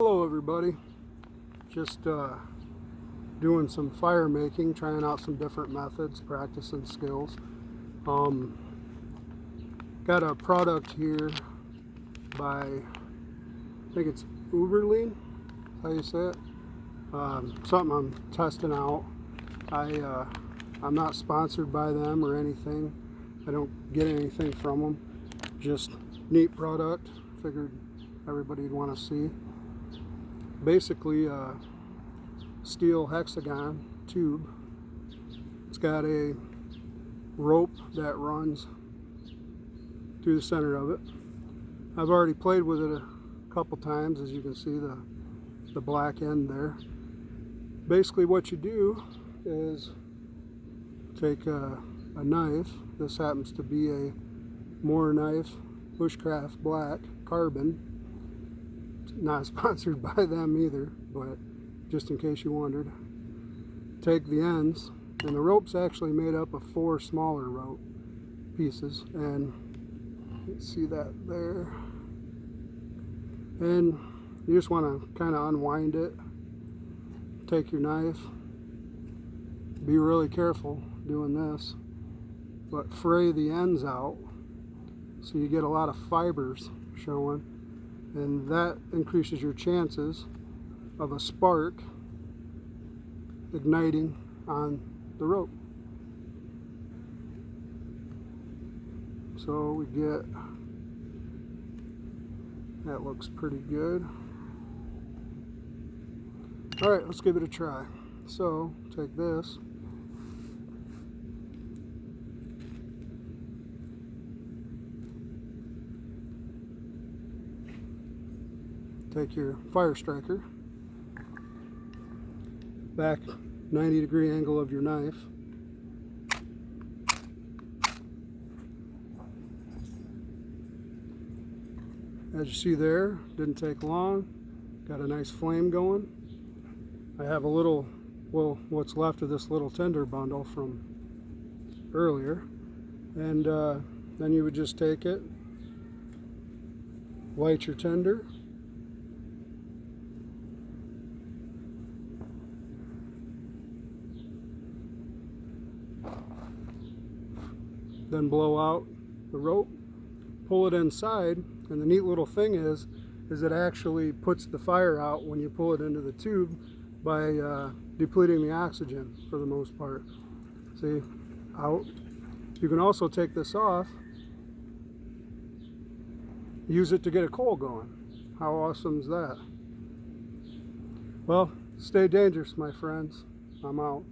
Hello everybody, just doing some fire making, trying out some different methods, practicing skills. Got a product here by, I think it's Uberleen, how you say it. Something I'm testing out. I'm not sponsored by them or anything. I don't get anything from them. Just neat product. Figured everybody would want to see. Basically a steel hexagon tube. It's got a rope that runs through the center of it. I've already played with it a couple times, as you can see the black end there. Basically what you do is take a knife. This happens to be a Moore knife, bushcraft black, carbon. Not sponsored by them either, but just in case you wondered. Take the ends, and the rope's actually made up of 4 smaller rope pieces, and you can see that there. And you just want to kind of unwind it. Take your knife. Be really careful doing this, but fray the ends out so you get a lot of fibers showing. And that increases your chances of a spark igniting on the rope. So we get, that looks pretty good. All right, let's give it a try. So take this. Take your fire striker, back 90-degree angle of your knife, as you see there, didn't take long, got a nice flame going. I have a little, well, what's left of this little tinder bundle from earlier, and then you would just take it, light your tinder, then blow out the rope, pull it inside, and the neat little thing is it actually puts the fire out when you pull it into the tube by depleting the oxygen for the most part. See, out. You can also take this off, use it to get a coal going. How awesome is that? Well, stay dangerous, my friends. I'm out.